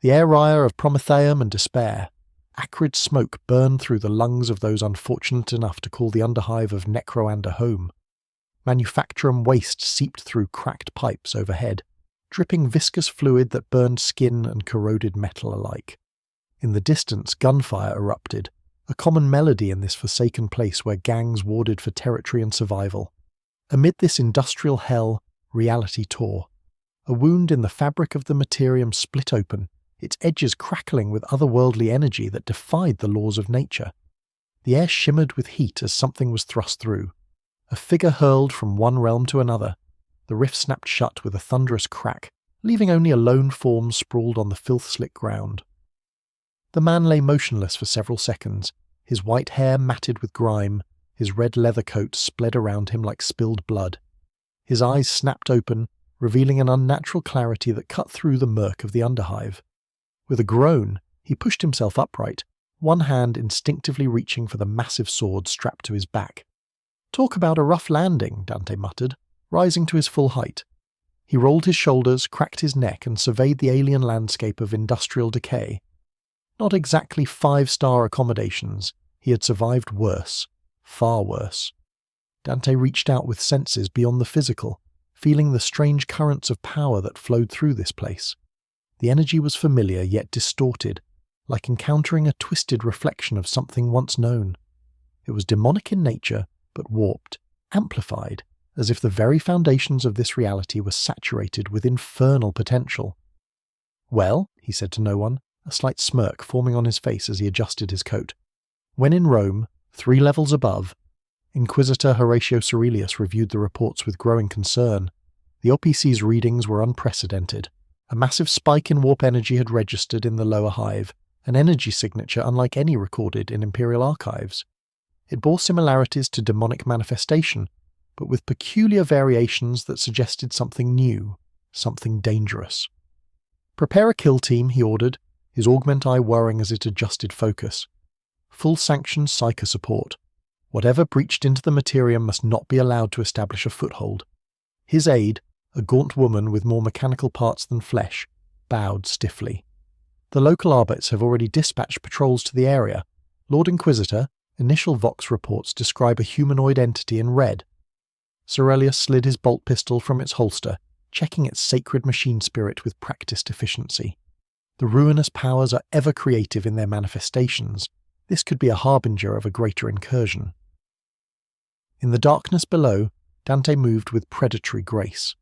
The air of Prometheum and despair. Acrid smoke burned through the lungs of those unfortunate enough to call the underhive of Necroander home. Manufacturum waste seeped through cracked pipes overhead, dripping viscous fluid that burned skin and corroded metal alike. In the distance, gunfire erupted, a common melody in this forsaken place where gangs warded for territory and survival. Amid this industrial hell, reality tore. A wound in the fabric of the materium split open, its edges crackling with otherworldly energy that defied the laws of nature. The air shimmered with heat as something was thrust through. A figure hurled from one realm to another. The rift snapped shut with a thunderous crack, leaving only a lone form sprawled on the filth-slick ground. The man lay motionless for several seconds, his white hair matted with grime, his red leather coat spread around him like spilled blood. His eyes snapped open, revealing an unnatural clarity that cut through the murk of the underhive. With a groan, he pushed himself upright, one hand instinctively reaching for the massive sword strapped to his back. "Talk about a rough landing," Dante muttered, rising to his full height. He rolled his shoulders, cracked his neck, and surveyed the alien landscape of industrial decay. Not exactly 5-star accommodations, he had survived worse, far worse. Dante reached out with senses beyond the physical, feeling the strange currents of power that flowed through this place. The energy was familiar yet distorted, like encountering a twisted reflection of something once known. It was demonic in nature, but warped, amplified, as if the very foundations of this reality were saturated with infernal potential. "Well," he said to no one, a slight smirk forming on his face as he adjusted his coat. When in Rome, 3 levels above, Inquisitor Horatius Aurelius reviewed the reports with growing concern. The OPC's readings were unprecedented. A massive spike in warp energy had registered in the lower hive, an energy signature unlike any recorded in Imperial archives. It bore similarities to demonic manifestation, but with peculiar variations that suggested something new, something dangerous. "Prepare a kill team," he ordered, his augment eye whirring as it adjusted focus. "Full sanctioned psycho support. Whatever breached into the materium must not be allowed to establish a foothold." His aide, a gaunt woman with more mechanical parts than flesh, bowed stiffly. "The local arbits have already dispatched patrols to the area. Lord Inquisitor, initial Vox reports describe a humanoid entity in red." Sir Aurelius slid his bolt pistol from its holster, checking its sacred machine spirit with practiced efficiency. The ruinous powers are ever creative in their manifestations. This could be a harbinger of a greater incursion. In the darkness below, Dante moved with predatory grace.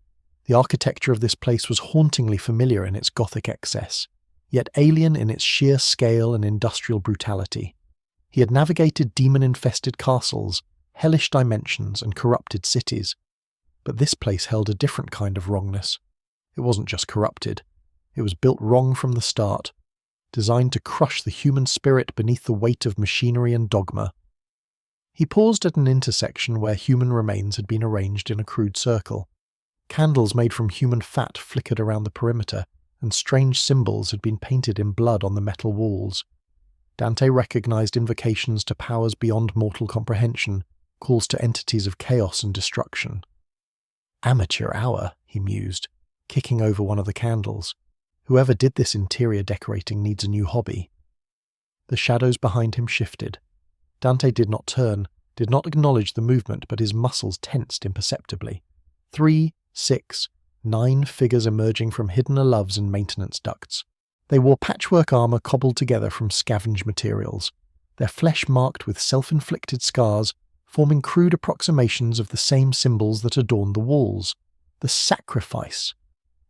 The architecture of this place was hauntingly familiar in its Gothic excess, yet alien in its sheer scale and industrial brutality. He had navigated demon-infested castles, hellish dimensions, and corrupted cities. But this place held a different kind of wrongness. It wasn't just corrupted. It was built wrong from the start, designed to crush the human spirit beneath the weight of machinery and dogma. He paused at an intersection where human remains had been arranged in a crude circle. Candles made from human fat flickered around the perimeter, and strange symbols had been painted in blood on the metal walls. Dante recognized invocations to powers beyond mortal comprehension, calls to entities of chaos and destruction. "Amateur hour," he mused, kicking over one of the candles. "Whoever did this interior decorating needs a new hobby." The shadows behind him shifted. Dante did not turn, did not acknowledge the movement, but his muscles tensed imperceptibly. 3, 6, 9 figures emerging from hidden loves and maintenance ducts. They wore patchwork armor cobbled together from scavenged materials, their flesh marked with self-inflicted scars, forming crude approximations of the same symbols that adorned the walls. The sacrifice!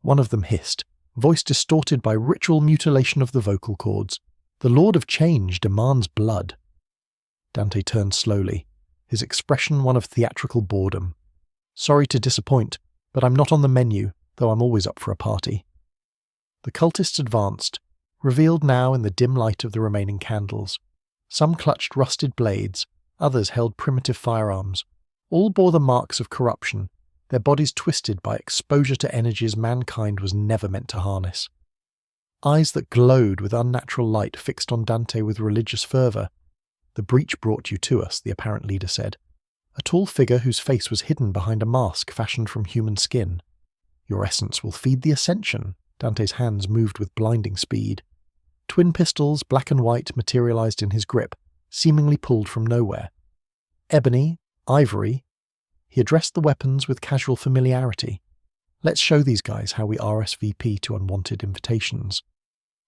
One of them hissed, voice distorted by ritual mutilation of the vocal cords. "The Lord of Change demands blood." Dante turned slowly, his expression one of theatrical boredom. "Sorry to disappoint, but I'm not on the menu, though I'm always up for a party." The cultists advanced, revealed now in the dim light of the remaining candles. Some clutched rusted blades, others held primitive firearms. All bore the marks of corruption, their bodies twisted by exposure to energies mankind was never meant to harness. Eyes that glowed with unnatural light fixed on Dante with religious fervour. "The breach brought you to us," the apparent leader said. A tall figure whose face was hidden behind a mask fashioned from human skin. "Your essence will feed the ascension," Dante's hands moved with blinding speed. Twin pistols, black and white, materialized in his grip, seemingly pulled from nowhere. Ebony, ivory. He addressed the weapons with casual familiarity. Let's show these guys how we RSVP to unwanted invitations.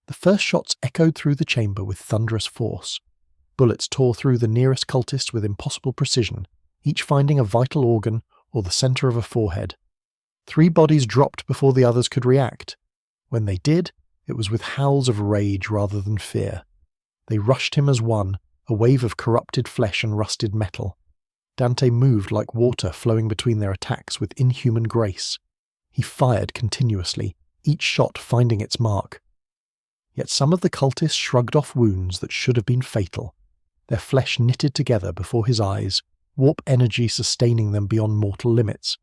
The first shots echoed through the chamber with thunderous force. Bullets tore through the nearest cultist with impossible precision, each finding a vital organ or the center of a forehead. 3 bodies dropped before the others could react. When they did, it was with howls of rage rather than fear. They rushed him as one, a wave of corrupted flesh and rusted metal. Dante moved like water flowing between their attacks with inhuman grace. He fired continuously, each shot finding its mark. Yet some of the cultists shrugged off wounds that should have been fatal. Their flesh knitted together before his eyes, warp energy sustaining them beyond mortal limits.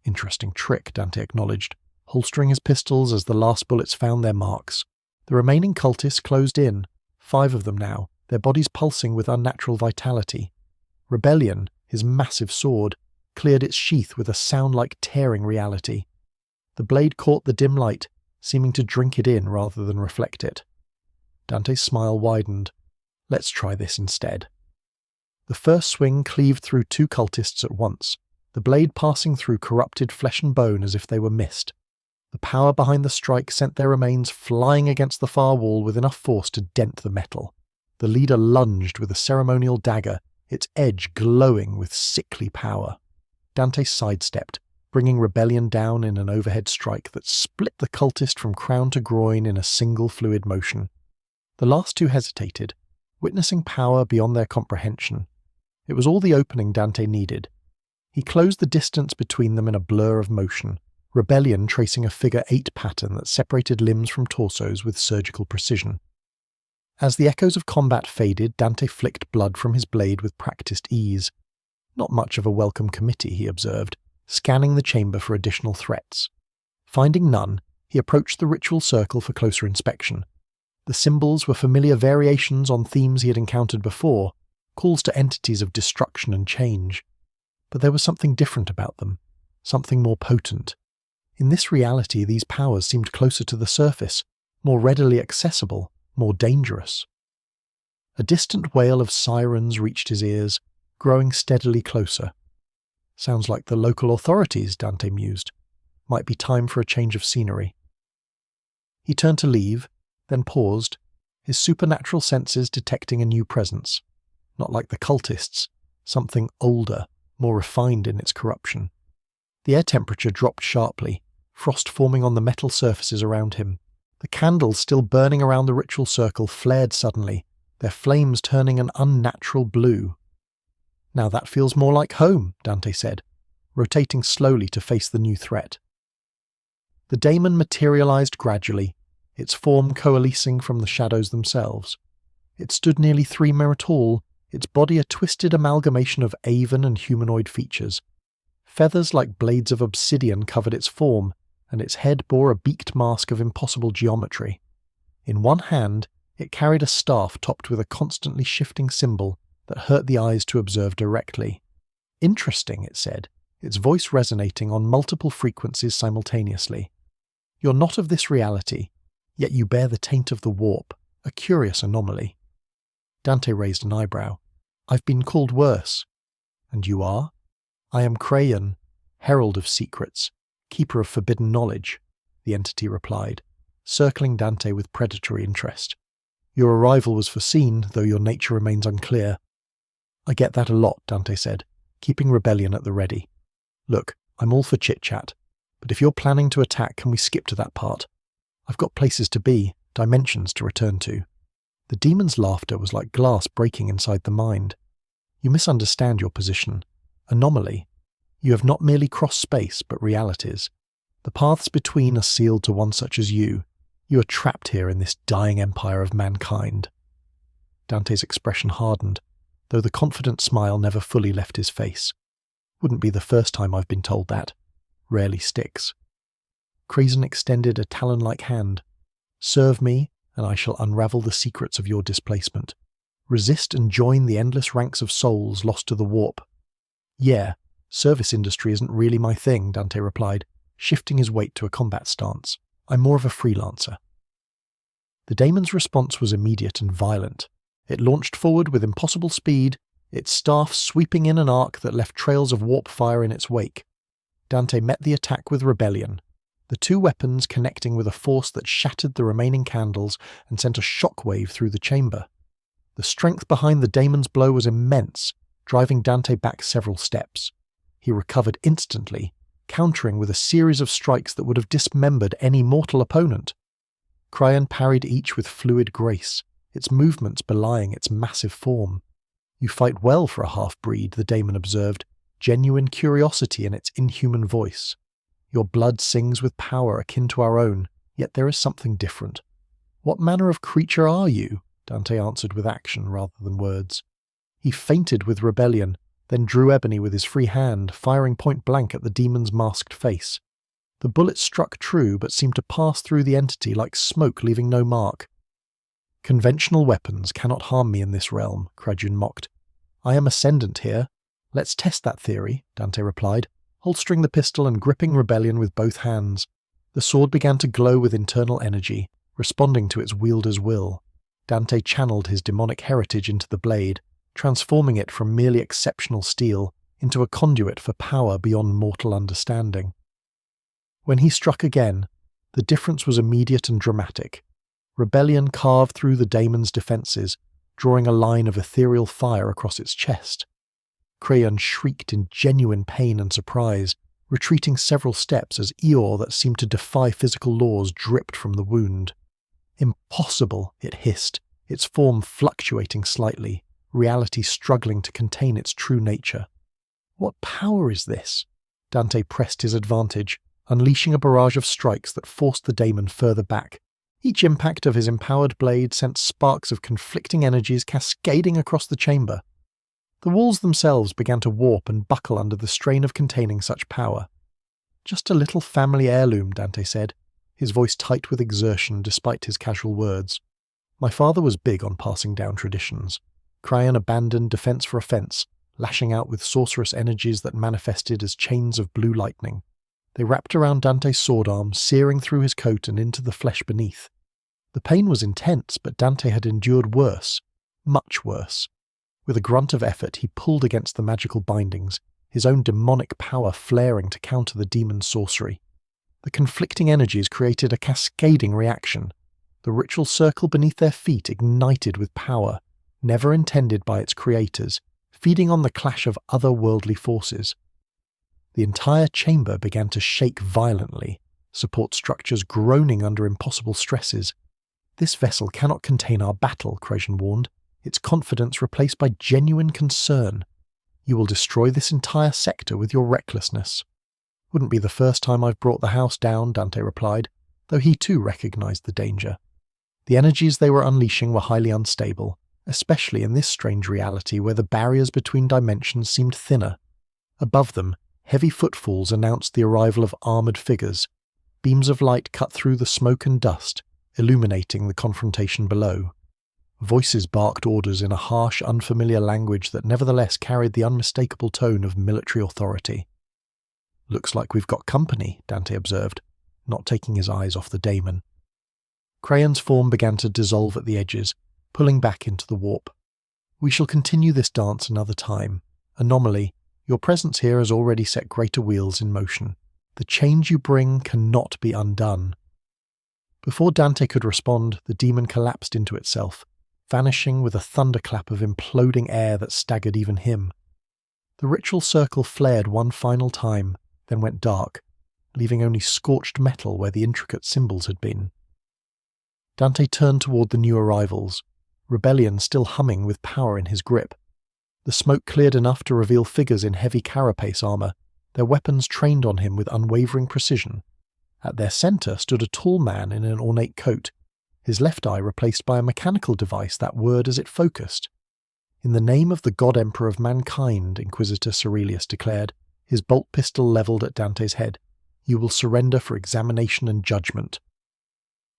Interesting trick, Dante acknowledged, holstering his pistols as the last bullets found their marks. The remaining cultists closed in, 5 of them now, their bodies pulsing with unnatural vitality. Rebellion, his massive sword, cleared its sheath with a sound like tearing reality. The blade caught the dim light, seeming to drink it in rather than reflect it. Dante's smile widened. Let's try this instead. The first swing cleaved through 2 cultists at once, the blade passing through corrupted flesh and bone as if they were mist. The power behind the strike sent their remains flying against the far wall with enough force to dent the metal. The leader lunged with a ceremonial dagger, its edge glowing with sickly power. Dante sidestepped, bringing Rebellion down in an overhead strike that split the cultist from crown to groin in a single fluid motion. The last 2 hesitated, witnessing power beyond their comprehension. It was all the opening Dante needed. He closed the distance between them in a blur of motion, Rebellion tracing a figure 8 pattern that separated limbs from torsos with surgical precision. As the echoes of combat faded, Dante flicked blood from his blade with practiced ease. Not much of a welcome committee, he observed, scanning the chamber for additional threats. Finding none, he approached the ritual circle for closer inspection. The symbols were familiar variations on themes he had encountered before, calls to entities of destruction and change. But there was something different about them, something more potent. In this reality, these powers seemed closer to the surface, more readily accessible, more dangerous. A distant wail of sirens reached his ears, growing steadily closer. Sounds like the local authorities, Dante mused. Might be time for a change of scenery. He turned to leave, then paused, his supernatural senses detecting a new presence. Not like the cultists, something older, more refined in its corruption. The air temperature dropped sharply, frost forming on the metal surfaces around him. The candles still burning around the ritual circle flared suddenly, their flames turning an unnatural blue. Now that feels more like home, Dante said, rotating slowly to face the new threat. The daemon materialized gradually, its form coalescing from the shadows themselves. It stood nearly 3 men tall, its body a twisted amalgamation of aven and humanoid features. Feathers like blades of obsidian covered its form, and its head bore a beaked mask of impossible geometry. In one hand, it carried a staff topped with a constantly shifting symbol that hurt the eyes to observe directly. Interesting, it said, its voice resonating on multiple frequencies simultaneously. You're not of this reality, yet you bear the taint of the warp, a curious anomaly. Dante raised an eyebrow. I've been called worse. And you are? I am Crayon, herald of secrets, keeper of forbidden knowledge, the entity replied, circling Dante with predatory interest. Your arrival was foreseen, though your nature remains unclear. I get that a lot, Dante said, keeping Rebellion at the ready. Look, I'm all for chit-chat, but if you're planning to attack, can we skip to that part? I've got places to be, dimensions to return to. The demon's laughter was like glass breaking inside the mind. You misunderstand your position. Anomaly. You have not merely crossed space, but realities. The paths between are sealed to one such as you. You are trapped here in this dying empire of mankind. Dante's expression hardened, though the confident smile never fully left his face. Wouldn't be the first time I've been told that. Rarely sticks. Crayon extended a talon-like hand. Serve me, and I shall unravel the secrets of your displacement. Resist and join the endless ranks of souls lost to the warp. Yeah, service industry isn't really my thing, Dante replied, shifting his weight to a combat stance. I'm more of a freelancer." The daemon's response was immediate and violent. It launched forward with impossible speed, its staff sweeping in an arc that left trails of warp fire in its wake. Dante met the attack with rebellion, the two weapons connecting with a force that shattered the remaining candles and sent a shockwave through the chamber. The strength behind the daemon's blow was immense, driving Dante back several steps. He recovered instantly, countering with a series of strikes that would have dismembered any mortal opponent. Cryon parried each with fluid grace, its movements belying its massive form. "You fight well for a half-breed," the daemon observed, genuine curiosity in its inhuman voice. "Your blood sings with power akin to our own, yet there is something different." "What manner of creature are you?" Dante answered with action rather than words. He feinted with rebellion, then drew ebony with his free hand, firing point blank at the demon's masked face. The bullet struck true, but seemed to pass through the entity like smoke leaving no mark. "Conventional weapons cannot harm me in this realm," Cryon mocked. "I am ascendant here. Let's test that theory," Dante replied, holstering the pistol and gripping rebellion with both hands. The sword began to glow with internal energy, responding to its wielder's will. Dante channeled his demonic heritage into the blade, transforming it from merely exceptional steel into a conduit for power beyond mortal understanding. When he struck again, the difference was immediate and dramatic. Rebellion carved through the daemon's defences, drawing a line of ethereal fire across its chest. Cryon shrieked in genuine pain and surprise, retreating several steps as Eeyore that seemed to defy physical laws dripped from the wound. "Impossible," it hissed, its form fluctuating slightly, reality struggling to contain its true nature. "What power is this?" Dante pressed his advantage, unleashing a barrage of strikes that forced the daemon further back. Each impact of his empowered blade sent sparks of conflicting energies cascading across the chamber. The walls themselves began to warp and buckle under the strain of containing such power. "Just a little family heirloom," Dante said, his voice tight with exertion despite his casual words. "My father was big on passing down traditions." Cryon abandoned defense for offense, lashing out with sorcerous energies that manifested as chains of blue lightning. They wrapped around Dante's sword arm, searing through his coat and into the flesh beneath. The pain was intense, but Dante had endured worse, much worse. With a grunt of effort, he pulled against the magical bindings, his own demonic power flaring to counter the demon's sorcery. The conflicting energies created a cascading reaction. The ritual circle beneath their feet ignited with power, never intended by its creators, feeding on the clash of otherworldly forces. The entire chamber began to shake violently, support structures groaning under impossible stresses. "This vessel cannot contain our battle," Cryon warned, its confidence replaced by genuine concern. "You will destroy this entire sector with your recklessness." "Wouldn't be the first time I've brought the house down," Dante replied, though he too recognized the danger. The energies they were unleashing were highly unstable, especially in this strange reality where the barriers between dimensions seemed thinner. Above them, heavy footfalls announced the arrival of armoured figures. Beams of light cut through the smoke and dust, illuminating the confrontation below. Voices barked orders in a harsh, unfamiliar language that nevertheless carried the unmistakable tone of military authority. "Looks like we've got company," Dante observed, not taking his eyes off the daemon. Crayon's form began to dissolve at the edges, pulling back into the warp. "We shall continue this dance another time. Anomaly, your presence here has already set greater wheels in motion. The change you bring cannot be undone." Before Dante could respond, the demon collapsed into itself, vanishing with a thunderclap of imploding air that staggered even him. The ritual circle flared one final time, then went dark, leaving only scorched metal where the intricate symbols had been. Dante turned toward the new arrivals, rebellion still humming with power in his grip. The smoke cleared enough to reveal figures in heavy carapace armor, their weapons trained on him with unwavering precision. At their center stood a tall man in an ornate coat, his left eye replaced by a mechanical device that whirred as it focused. "In the name of the God Emperor of mankind," Inquisitor Cerelius declared, his bolt pistol leveled at Dante's head, "you will surrender for examination and judgment."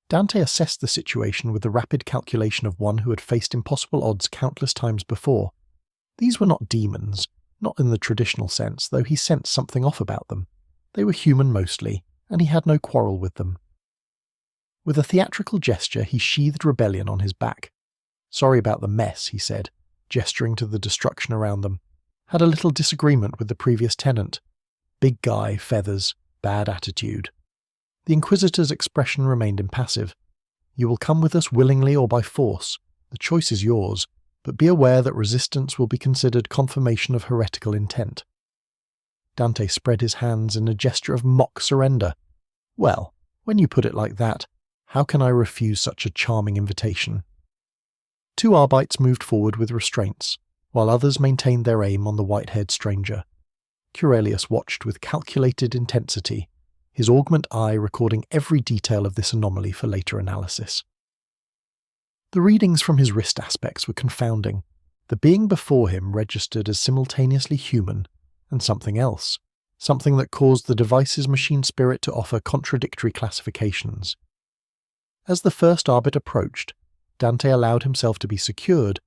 Dante assessed the situation with the rapid calculation of one who had faced impossible odds countless times before. These were not demons, not in the traditional sense, though he sensed something off about them. They were human mostly, and he had no quarrel with them. With a theatrical gesture, he sheathed rebellion on his back. "Sorry about the mess," he said, gesturing to the destruction around them. "Had a little disagreement with the previous tenant. Big guy, feathers, bad attitude." The Inquisitor's expression remained impassive. "You will come with us willingly or by force. The choice is yours, but be aware that resistance will be considered confirmation of heretical intent." Dante spread his hands in a gesture of mock surrender. "Well, when you put it like that, how can I refuse such a charming invitation?" 2 Arbites moved forward with restraints, while others maintained their aim on the white-haired stranger. Curelius watched with calculated intensity, his augment eye recording every detail of this anomaly for later analysis. The readings from his wrist aspects were confounding. The being before him registered as simultaneously human and something else, something that caused the device's machine spirit to offer contradictory classifications. As the first Arbit approached, Dante allowed himself to be secured,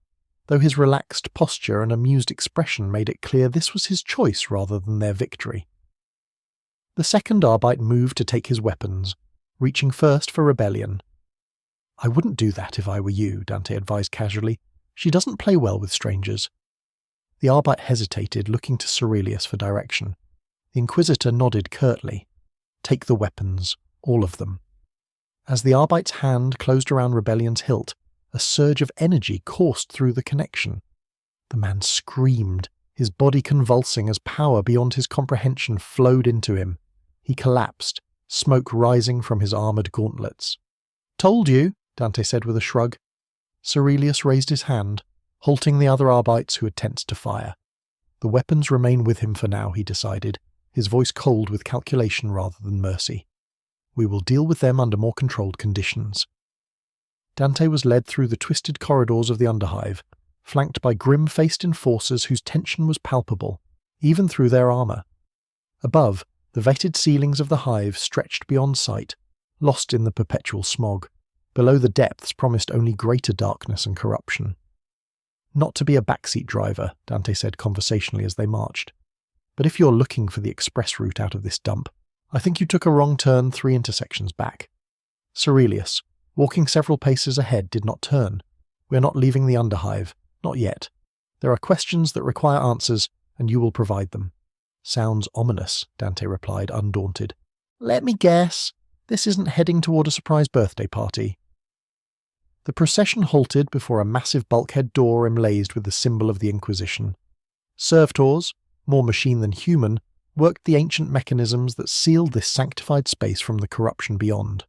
though his relaxed posture and amused expression made it clear this was his choice rather than their victory. The second Arbite moved to take his weapons, reaching first for rebellion. "I wouldn't do that if I were you," Dante advised casually. "She doesn't play well with strangers." The Arbite hesitated, looking to Cerelius for direction. The Inquisitor nodded curtly. "Take the weapons, all of them." As the Arbite's hand closed around Rebellion's hilt, a surge of energy coursed through the connection. The man screamed, his body convulsing as power beyond his comprehension flowed into him. He collapsed, smoke rising from his armoured gauntlets. "Told you," Dante said with a shrug. Cerelius raised his hand, halting the other Arbites who had tensed to fire. The weapons remain with him for now, he decided, his voice cold with calculation rather than mercy. "We will deal with them under more controlled conditions." Dante was led through the twisted corridors of the Underhive, flanked by grim-faced enforcers whose tension was palpable, even through their armour. Above, the vated ceilings of the hive stretched beyond sight, lost in the perpetual smog. Below, the depths promised only greater darkness and corruption. "Not to be a backseat driver," Dante said conversationally as they marched. "But if you're looking for the express route out of this dump, I think you took a wrong turn 3 intersections back." Cerelius, walking several paces ahead, did not turn. "We're not leaving the Underhive. Not yet. There are questions that require answers, and you will provide them." "Sounds ominous," Dante replied, undaunted. "Let me guess. This isn't heading toward a surprise birthday party." The procession halted before a massive bulkhead door emblazoned with the symbol of the Inquisition. Servitors, more machine than human, worked the ancient mechanisms that sealed this sanctified space from the corruption beyond.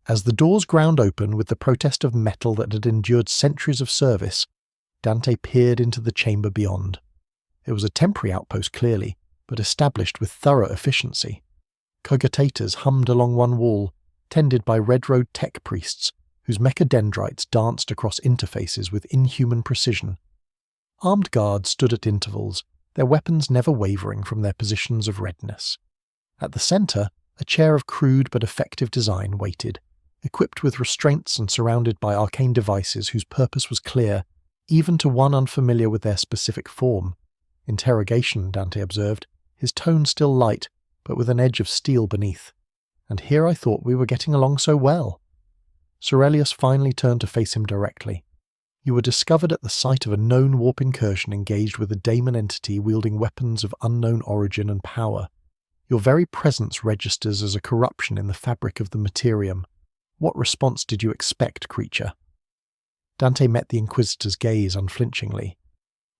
As the doors ground open with the protest of metal that had endured centuries of service, Dante peered into the chamber beyond. It was a temporary outpost clearly, but established with thorough efficiency. Cogitators hummed along one wall, tended by red-robed tech priests, whose mechadendrites danced across interfaces with inhuman precision. Armed guards stood at intervals, their weapons never wavering from their positions of readiness. At the centre, a chair of crude but effective design waited, equipped with restraints and surrounded by arcane devices whose purpose was clear, even to one unfamiliar with their specific form. Interrogation, Dante observed, his tone still light, but with an edge of steel beneath. "And here I thought we were getting along so well." Cerelius finally turned to face him directly. "You were discovered at the site of a known warp incursion engaged with a daemon entity wielding weapons of unknown origin and power. Your very presence registers as a corruption in the fabric of the materium. What response did you expect, creature?" Dante met the Inquisitor's gaze unflinchingly.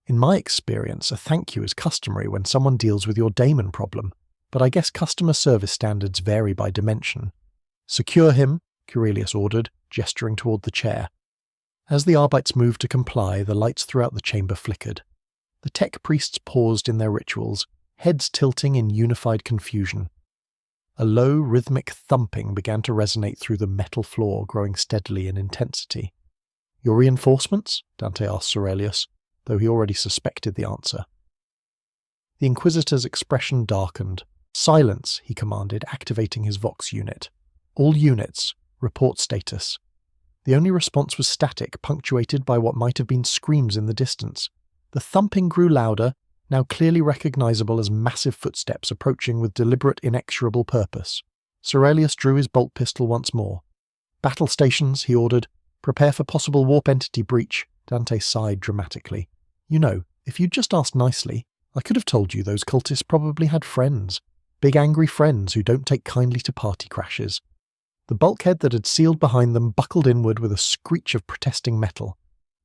"In my experience, a thank you is customary when someone deals with your daemon problem, but I guess customer service standards vary by dimension." "Secure him," Curelius ordered, gesturing toward the chair. As the Arbites moved to comply, the lights throughout the chamber flickered. The tech priests paused in their rituals, heads tilting in unified confusion. A low, rhythmic thumping began to resonate through the metal floor, growing steadily in intensity. "Your reinforcements?" Dante asked Cerelius, though he already suspected the answer. The Inquisitor's expression darkened. "Silence," he commanded, activating his Vox unit. "All units, report status." The only response was static, punctuated by what might have been screams in the distance. The thumping grew louder, now clearly recognizable as massive footsteps approaching with deliberate, inexorable purpose. Aurelius drew his bolt pistol once more. "Battle stations," he ordered. "Prepare for possible warp entity breach." Dante sighed dramatically. "You know, if you'd just asked nicely, I could have told you those cultists probably had friends. Big angry friends who don't take kindly to party crashes." The bulkhead that had sealed behind them buckled inward with a screech of protesting metal.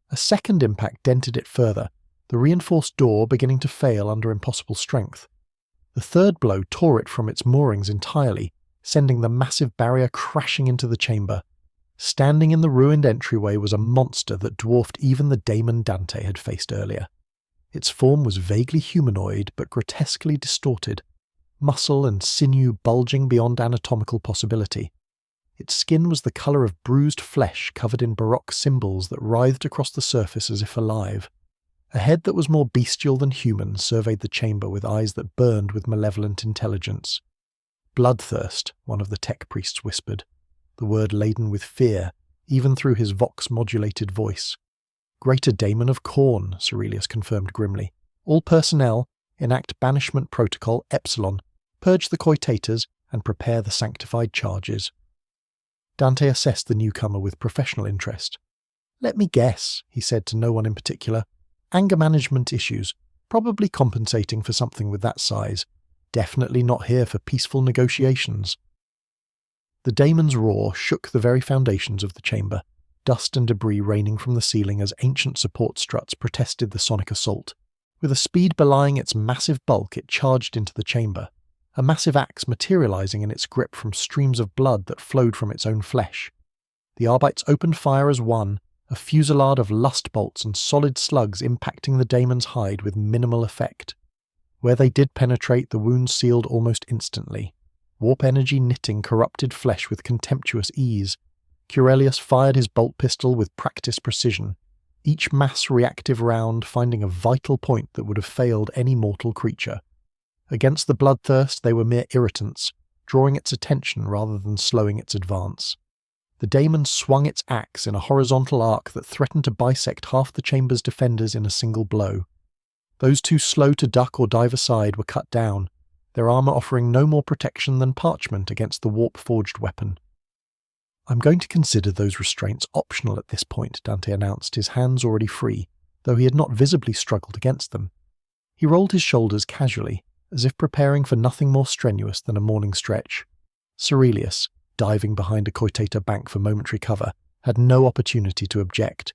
A second impact dented it further, the reinforced door beginning to fail under impossible strength. The third blow tore it from its moorings entirely, sending the massive barrier crashing into the chamber. Standing in the ruined entryway was a monster that dwarfed even the daemon Dante had faced earlier. Its form was vaguely humanoid but grotesquely distorted, muscle and sinew bulging beyond anatomical possibility. Its skin was the colour of bruised flesh covered in baroque symbols that writhed across the surface as if alive. A head that was more bestial than human surveyed the chamber with eyes that burned with malevolent intelligence. "Bloodthirst," one of the tech priests whispered, the word laden with fear, even through his vox-modulated voice. "Greater Daemon of Khorne," Aurelius confirmed grimly. "All personnel, enact banishment protocol Epsilon, purge the coitators, and prepare the sanctified charges." Dante assessed the newcomer with professional interest. "Let me guess," he said to no one in particular. "Anger management issues, probably compensating for something with that size. Definitely not here for peaceful negotiations." The daemon's roar shook the very foundations of the chamber, dust and debris raining from the ceiling as ancient support struts protested the sonic assault. With a speed belying its massive bulk, it charged into the chamber, a massive axe materializing in its grip from streams of blood that flowed from its own flesh. The Arbites opened fire as one, a fusillade of lust bolts and solid slugs impacting the daemon's hide with minimal effect. Where they did penetrate, the wounds sealed almost instantly, warp energy knitting corrupted flesh with contemptuous ease. Aurelius fired his bolt pistol with practiced precision, each mass reactive round finding a vital point that would have failed any mortal creature. Against the bloodthirst they were mere irritants, drawing its attention rather than slowing its advance. The daemon swung its axe in a horizontal arc that threatened to bisect half the chamber's defenders in a single blow. Those too slow to duck or dive aside were cut down, their armour offering no more protection than parchment against the warp-forged weapon. "I'm going to consider those restraints optional at this point," Dante announced, his hands already free, though he had not visibly struggled against them. He rolled his shoulders casually, as if preparing for nothing more strenuous than a morning stretch. Aurelius, diving behind a coitator bank for momentary cover, had no opportunity to object.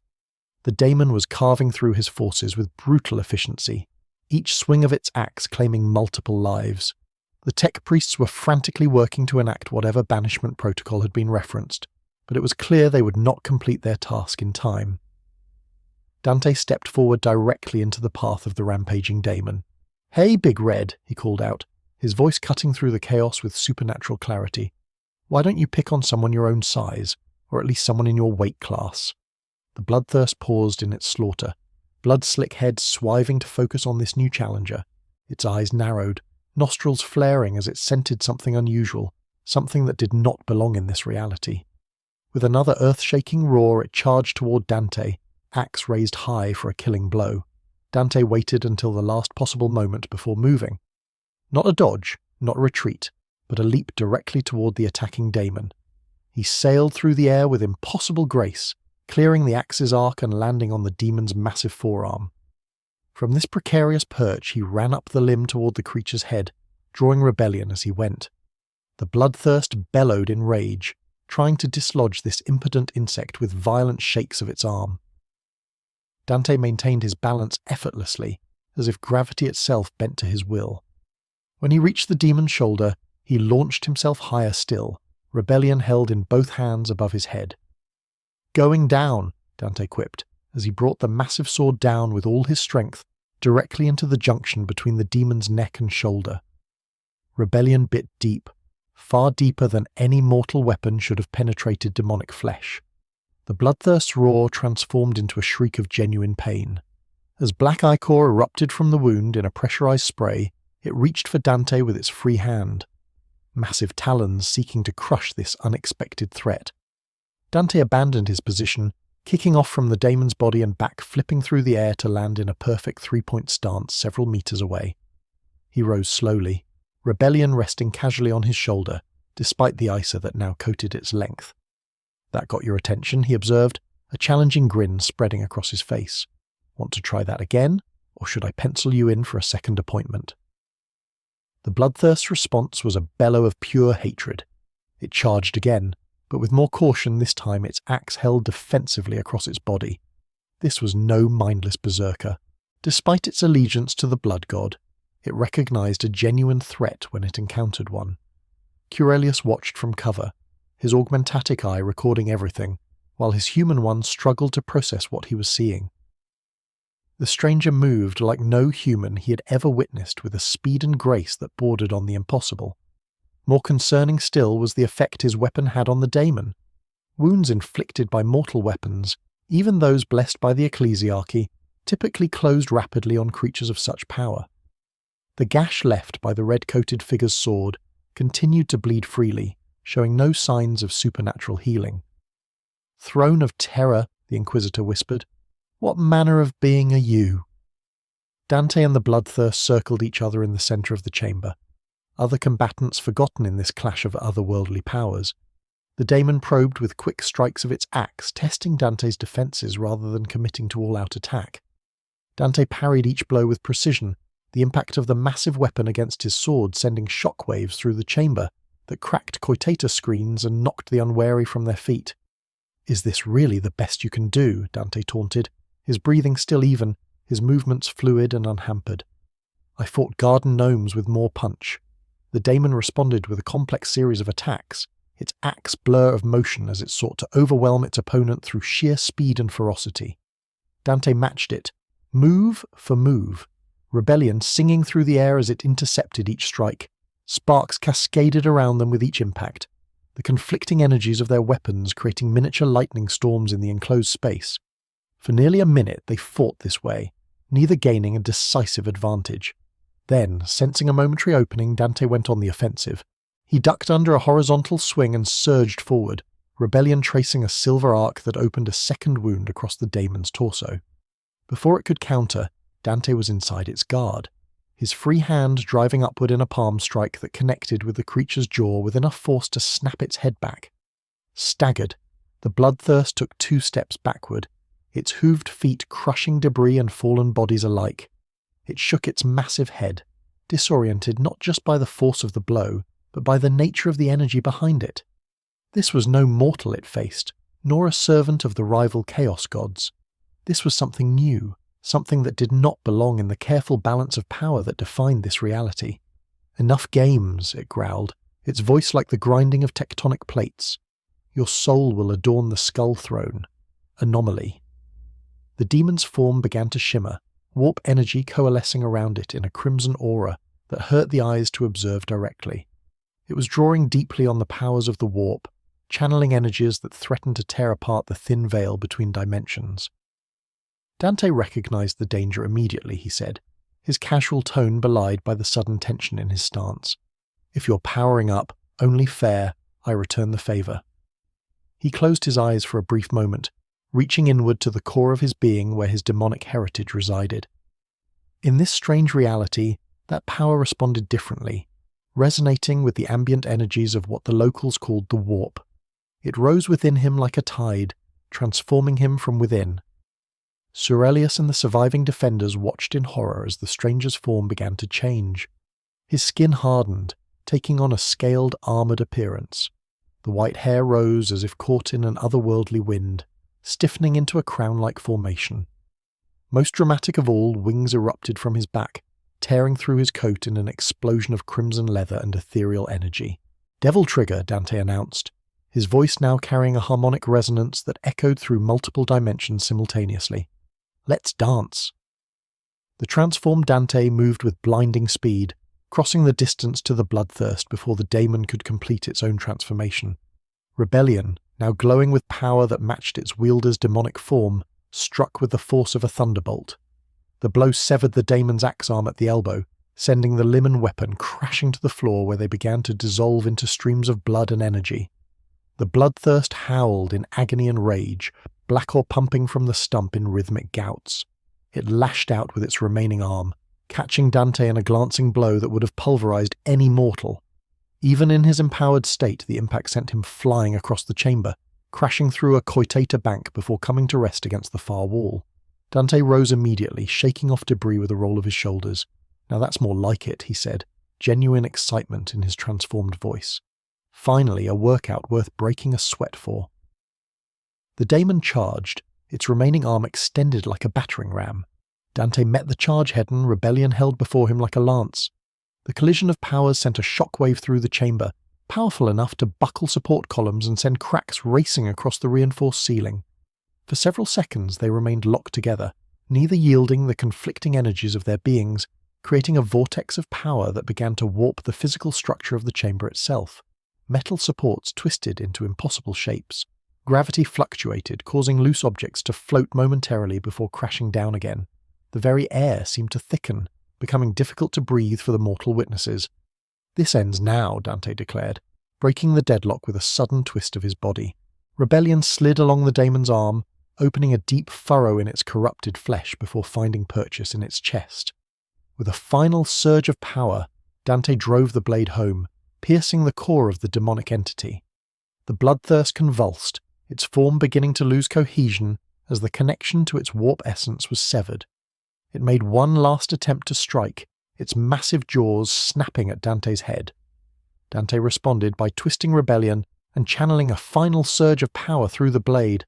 The daemon was carving through his forces with brutal efficiency, each swing of its axe claiming multiple lives. The tech priests were frantically working to enact whatever banishment protocol had been referenced, but it was clear they would not complete their task in time. Dante stepped forward directly into the path of the rampaging daemon. "Hey, Big Red," he called out, his voice cutting through the chaos with supernatural clarity. "Why don't you pick on someone your own size, or at least someone in your weight class?" The bloodthirst paused in its slaughter, blood-slick head swiving to focus on this new challenger. Its eyes narrowed, nostrils flaring as it scented something unusual, something that did not belong in this reality. With another earth-shaking roar, it charged toward Dante, axe raised high for a killing blow. Dante waited until the last possible moment before moving. Not a dodge, not a retreat, but a leap directly toward the attacking daemon. He sailed through the air with impossible grace, clearing the axe's arc and landing on the demon's massive forearm. From this precarious perch he ran up the limb toward the creature's head, drawing rebellion as he went. The bloodthirst bellowed in rage, trying to dislodge this impotent insect with violent shakes of its arm. Dante maintained his balance effortlessly, as if gravity itself bent to his will. When he reached the demon's shoulder, he launched himself higher still, rebellion held in both hands above his head. "Going down," Dante quipped, as he brought the massive sword down with all his strength, directly into the junction between the demon's neck and shoulder. Rebellion bit deep, far deeper than any mortal weapon should have penetrated demonic flesh. The bloodthirst's roar transformed into a shriek of genuine pain. As black ichor erupted from the wound in a pressurized spray, it reached for Dante with its free hand, massive talons seeking to crush this unexpected threat. Dante abandoned his position, kicking off from the daemon's body and back flipping through the air to land in a perfect three-point stance several meters away. He rose slowly, rebellion resting casually on his shoulder, despite the icer that now coated its length. "That got your attention," he observed, a challenging grin spreading across his face. "Want to try that again, or should I pencil you in for a second appointment?" The bloodthirst's response was a bellow of pure hatred. It charged again, but with more caution this time, its axe held defensively across its body. This was no mindless berserker. Despite its allegiance to the blood god, it recognized a genuine threat when it encountered one. Curelius watched from cover, his augmentatic eye recording everything, while his human one struggled to process what he was seeing. The stranger moved like no human he had ever witnessed, with a speed and grace that bordered on the impossible. More concerning still was the effect his weapon had on the daemon. Wounds inflicted by mortal weapons, even those blessed by the ecclesiarchy, typically closed rapidly on creatures of such power. The gash left by the red-coated figure's sword continued to bleed freely, showing no signs of supernatural healing. "Throne of Terror," the Inquisitor whispered. "What manner of being are you?" Dante and the bloodthirst circled each other in the centre of the chamber, other combatants forgotten in this clash of otherworldly powers. The daemon probed with quick strikes of its axe, testing Dante's defences rather than committing to all-out attack. Dante parried each blow with precision, the impact of the massive weapon against his sword sending shockwaves through the chamber that cracked coitator screens and knocked the unwary from their feet. "Is this really the best you can do?" Dante taunted, his breathing still even, his movements fluid and unhampered. "I fought garden gnomes with more punch." The daemon responded with a complex series of attacks, its axe blur of motion as it sought to overwhelm its opponent through sheer speed and ferocity. Dante matched it, move for move, rebellion singing through the air as it intercepted each strike. Sparks cascaded around them with each impact, the conflicting energies of their weapons creating miniature lightning storms in the enclosed space. For nearly a minute they fought this way, neither gaining a decisive advantage. Then, sensing a momentary opening, Dante went on the offensive. He ducked under a horizontal swing and surged forward, rebellion tracing a silver arc that opened a second wound across the daemon's torso. Before it could counter, Dante was inside its guard, his free hand driving upward in a palm strike that connected with the creature's jaw with enough force to snap its head back. Staggered, the bloodthirst took 2 steps backward, its hooved feet crushing debris and fallen bodies alike. It shook its massive head, disoriented not just by the force of the blow, but by the nature of the energy behind it. This was no mortal it faced, nor a servant of the rival chaos gods. This was something new, something that did not belong in the careful balance of power that defined this reality. "Enough games," it growled, its voice like the grinding of tectonic plates. "Your soul will adorn the skull throne. Anomaly." The demon's form began to shimmer, warp energy coalescing around it in a crimson aura that hurt the eyes to observe directly. It was drawing deeply on the powers of the warp, channeling energies that threatened to tear apart the thin veil between dimensions. Dante recognized the danger immediately, he said, his casual tone belied by the sudden tension in his stance. "If you're powering up, only fair, I return the favor." He closed his eyes for a brief moment, reaching inward to the core of his being where his demonic heritage resided. In this strange reality, that power responded differently, resonating with the ambient energies of what the locals called the warp. It rose within him like a tide, transforming him from within. Surelius and the surviving defenders watched in horror as the stranger's form began to change. His skin hardened, taking on a scaled, armoured appearance. The white hair rose as if caught in an otherworldly wind, stiffening into a crown-like formation. Most dramatic of all, wings erupted from his back, tearing through his coat in an explosion of crimson leather and ethereal energy. "Devil Trigger," Dante announced, his voice now carrying a harmonic resonance that echoed through multiple dimensions simultaneously. "Let's dance." The transformed Dante moved with blinding speed, crossing the distance to the bloodthirst before the daemon could complete its own transformation. Rebellion, now glowing with power that matched its wielder's demonic form, struck with the force of a thunderbolt. The blow severed the daemon's axe arm at the elbow, sending the limb and weapon crashing to the floor where they began to dissolve into streams of blood and energy. The bloodthirst howled in agony and rage, black ore pumping from the stump in rhythmic gouts. It lashed out with its remaining arm, catching Dante in a glancing blow that would have pulverized any mortal. Even in his empowered state, the impact sent him flying across the chamber, crashing through a coitator bank before coming to rest against the far wall. Dante rose immediately, shaking off debris with a roll of his shoulders. "Now that's more like it," he said, genuine excitement in his transformed voice. Finally, a workout worth breaking a sweat for. The daemon charged, its remaining arm extended like a battering ram. Dante met the charge head-on, rebellion held before him like a lance. The collision of powers sent a shockwave through the chamber, powerful enough to buckle support columns and send cracks racing across the reinforced ceiling. For several seconds they remained locked together, neither yielding the conflicting energies of their beings, creating a vortex of power that began to warp the physical structure of the chamber itself. Metal supports twisted into impossible shapes. Gravity fluctuated, causing loose objects to float momentarily before crashing down again. The very air seemed to thicken, becoming difficult to breathe for the mortal witnesses. "This ends now," Dante declared, breaking the deadlock with a sudden twist of his body. Rebellion slid along the daemon's arm, opening a deep furrow in its corrupted flesh before finding purchase in its chest. With a final surge of power, Dante drove the blade home, piercing the core of the demonic entity. The bloodthirst convulsed, its form beginning to lose cohesion as the connection to its warp essence was severed. It made one last attempt to strike, its massive jaws snapping at Dante's head. Dante responded by twisting Rebellion and channeling a final surge of power through the blade.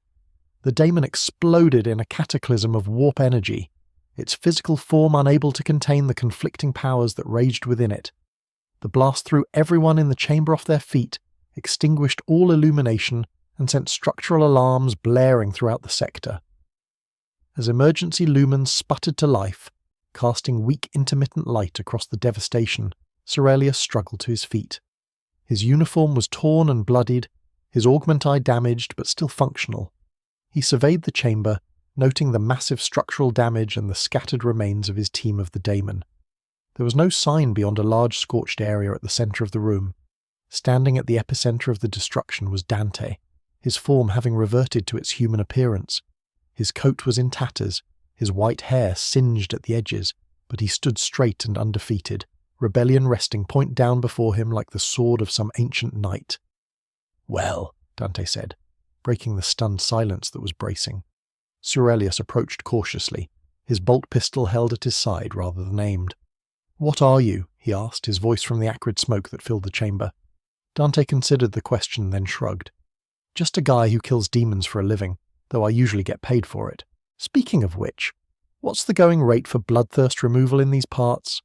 The daemon exploded in a cataclysm of warp energy, its physical form unable to contain the conflicting powers that raged within it. The blast threw everyone in the chamber off their feet, extinguished all illumination, and sent structural alarms blaring throughout the sector. As emergency lumens sputtered to life, casting weak intermittent light across the devastation, Sir Aurelius struggled to his feet. His uniform was torn and bloodied, his augmenti damaged but still functional. He surveyed the chamber, noting the massive structural damage and the scattered remains of his team of the daemon. There was no sign beyond a large scorched area at the centre of the room. Standing at the epicentre of the destruction was Dante, his form having reverted to its human appearance. His coat was in tatters, his white hair singed at the edges, but he stood straight and undefeated, rebellion resting point down before him like the sword of some ancient knight. "Well," Dante said, breaking the stunned silence that was bracing. Sir Aurelius approached cautiously, his bolt pistol held at his side rather than aimed. "What are you?" he asked, his voice from the acrid smoke that filled the chamber. Dante considered the question, then shrugged. "Just a guy who kills demons for a living, though I usually get paid for it. Speaking of which, what's the going rate for bloodthirst removal in these parts?"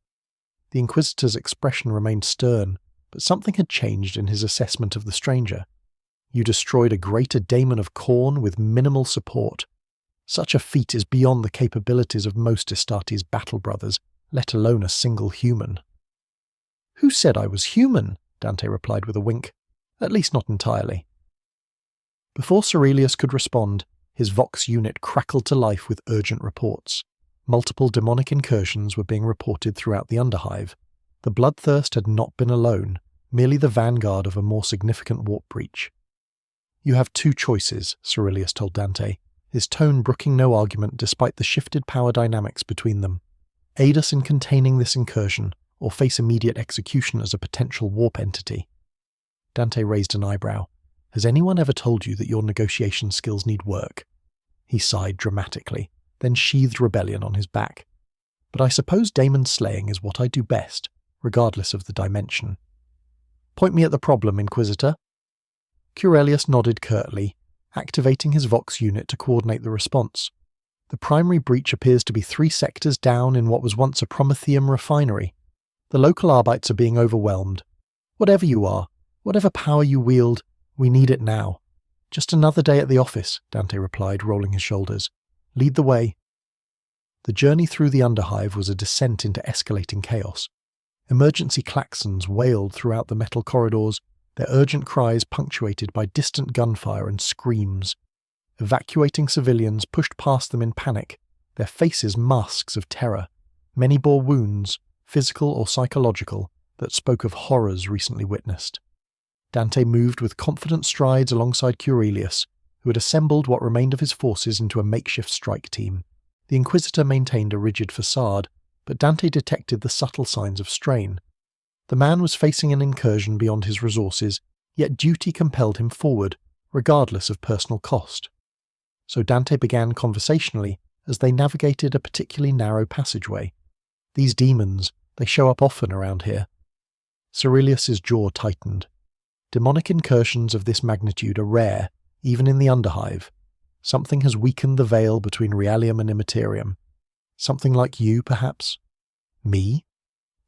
The Inquisitor's expression remained stern, but something had changed in his assessment of the stranger. "You destroyed a greater daemon of Khorne with minimal support. Such a feat is beyond the capabilities of most Astartes' battle brothers, let alone a single human." "Who said I was human?" Dante replied with a wink. "At least not entirely." Before Sir Aurelius could respond, his Vox unit crackled to life with urgent reports. Multiple demonic incursions were being reported throughout the Underhive. The bloodthirst had not been alone, merely the vanguard of a more significant warp breach. "You have two choices," Sir Aurelius told Dante, his tone brooking no argument despite the shifted power dynamics between them. "Aid us in containing this incursion, or face immediate execution as a potential warp entity." Dante raised an eyebrow. "Has anyone ever told you that your negotiation skills need work?" He sighed dramatically, then sheathed Rebellion on his back. "But I suppose daemon slaying is what I do best, regardless of the dimension." "Point me at the problem, Inquisitor." Aurelius nodded curtly, activating his Vox unit to coordinate the response. "The primary breach appears to be 3 sectors down in what was once a Prometheum refinery. The local Arbites are being overwhelmed. Whatever you are, whatever power you wield, we need it now." "Just another day at the office," Dante replied, rolling his shoulders. "Lead the way." The journey through the Underhive was a descent into escalating chaos. Emergency klaxons wailed throughout the metal corridors, their urgent cries punctuated by distant gunfire and screams. Evacuating civilians pushed past them in panic, their faces masks of terror. Many bore wounds, physical or psychological, that spoke of horrors recently witnessed. Dante moved with confident strides alongside Aurelius, who had assembled what remained of his forces into a makeshift strike team. The Inquisitor maintained a rigid facade, but Dante detected the subtle signs of strain. The man was facing an incursion beyond his resources, yet duty compelled him forward, regardless of personal cost. So Dante began conversationally as they navigated a particularly narrow passageway. These demons, they show up often around here. Cerilius's jaw tightened. Demonic incursions of this magnitude are rare, even in the Underhive. Something has weakened the veil between Realium and Immaterium. Something like you, perhaps? Me?